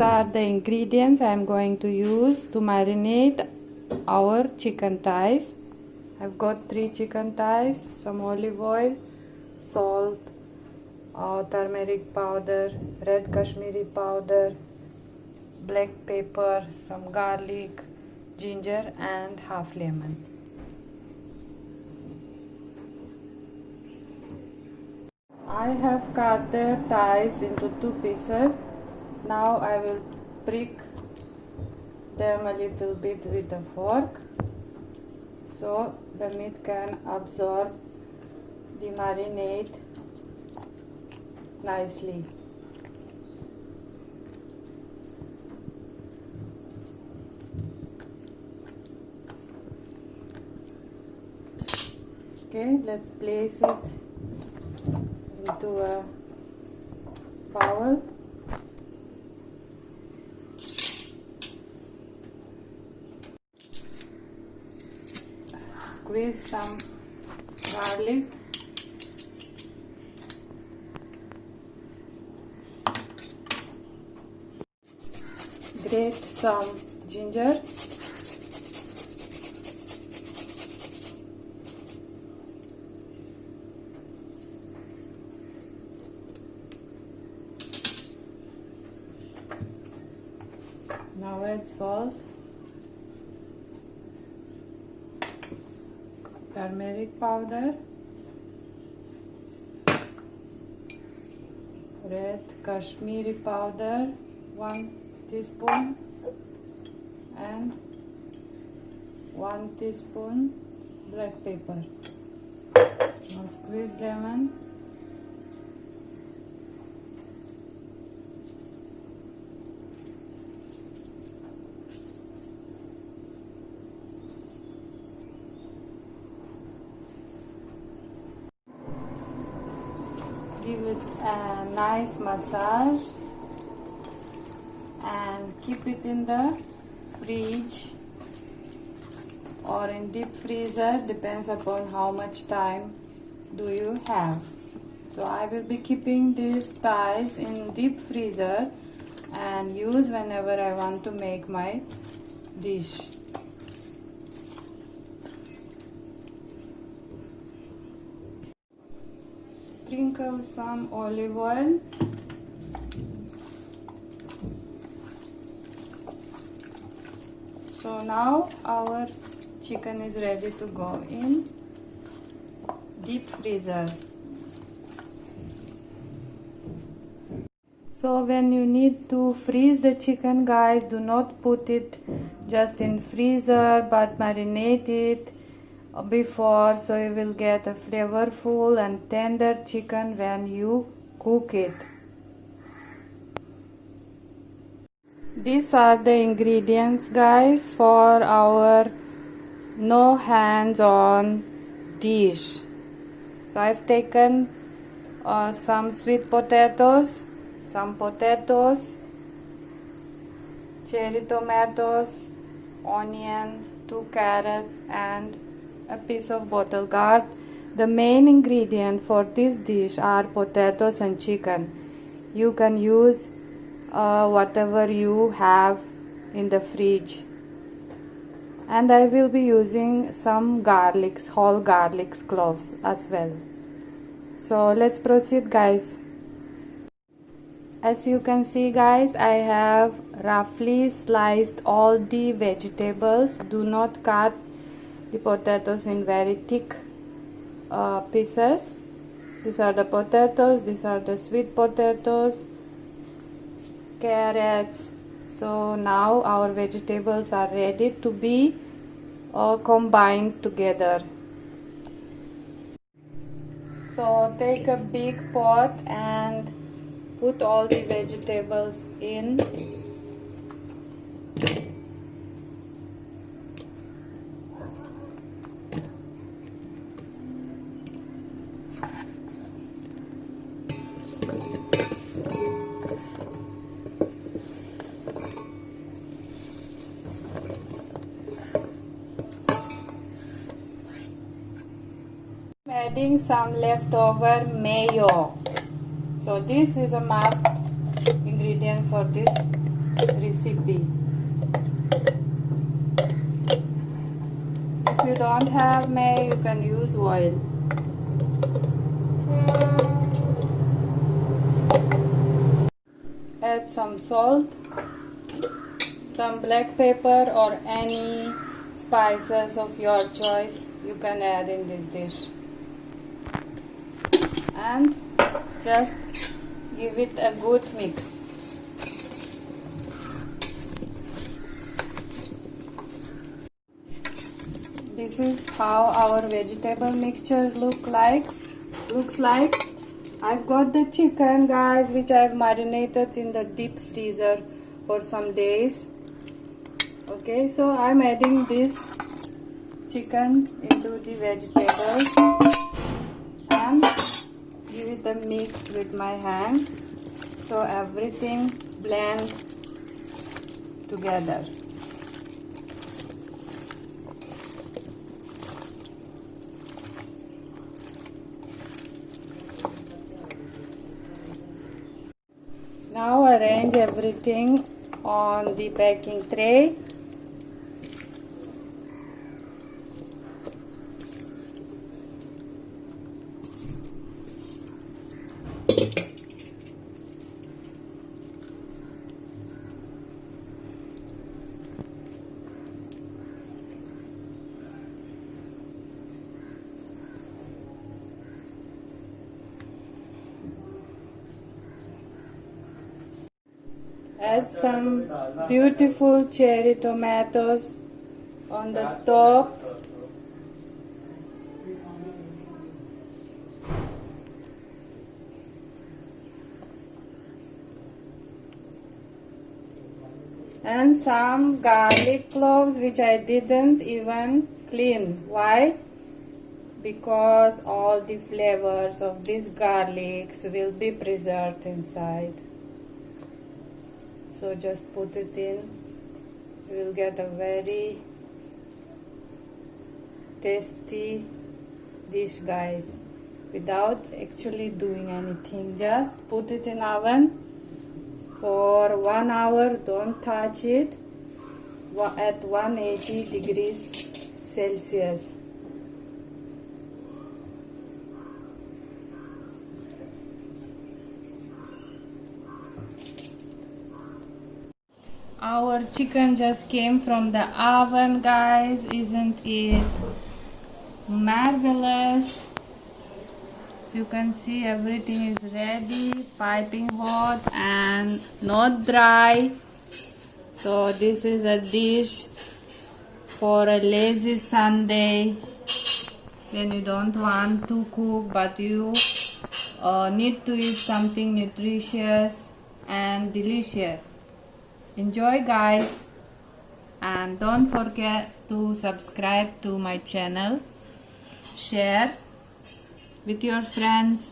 are the ingredients I am going to use to marinate our chicken thighs. I've got 3 chicken thighs, some olive oil, salt, turmeric powder, red Kashmiri powder, black pepper, some garlic, ginger and half lemon. I have cut the thighs into 2 pieces. Now I will prick them a little bit with a fork so the meat can absorb the marinade nicely. Okay, let's place it into a bowl. Squeeze some garlic. Grate some ginger. Now add salt, turmeric powder, red Kashmiri powder 1 teaspoon and 1 teaspoon black pepper. Now squeeze lemon. Give it a nice massage and keep it in the fridge or in deep freezer, depends upon how much time do you have. So I will be keeping these thighs in deep freezer and use whenever I want to make my dish. Sprinkle some olive oil. So now our chicken is ready to go in deep freezer. So when you need to freeze the chicken, guys, do not put it just in freezer but marinate it before, so you will get a flavorful and tender chicken when you cook it. These are the ingredients, guys, for our no hands-on dish. So I've taken some sweet potatoes, some potatoes, cherry tomatoes, onion, 2 carrots and a piece of bottle gourd. The main ingredient for this dish are potatoes and chicken. You can use whatever you have in the fridge. And I will be using some garlics, whole garlic cloves as well. So let's proceed, guys. As you can see, guys, I have roughly sliced all the vegetables. Do not cut the potatoes in very thick pieces. These are the potatoes, these are the sweet potatoes, carrots. So now our vegetables are ready to be combined together. So take a big pot and put all the vegetables in. Adding some leftover mayo. So this is a must ingredient for this recipe. If you don't have may, you can use oil. Add some salt, some black pepper or any spices of your choice you can add in this dish, and just give it a good mix. This is how our vegetable mixture looks like. I've got the chicken, guys, which I've marinated in the deep freezer for some days. Okay, so I'm adding this chicken into the vegetables and give it a mix with my hand so everything blend together. Now arrange everything on the baking tray. Add some beautiful cherry tomatoes on the top. And some garlic cloves which I didn't even clean. Why? Because all the flavors of these garlics will be preserved inside. So just put it in. You will get a very tasty dish, guys, without actually doing anything. Just put it in oven for 1 hour. Don't touch it, at 180 degrees Celsius. Our chicken just came from the oven, guys. Isn't it marvelous? So you can see everything is ready, piping hot and not dry. So this is a dish for a lazy Sunday when you don't want to cook but you need to eat something nutritious and delicious. Enjoy, guys, and don't forget to subscribe to my channel, share with your friends.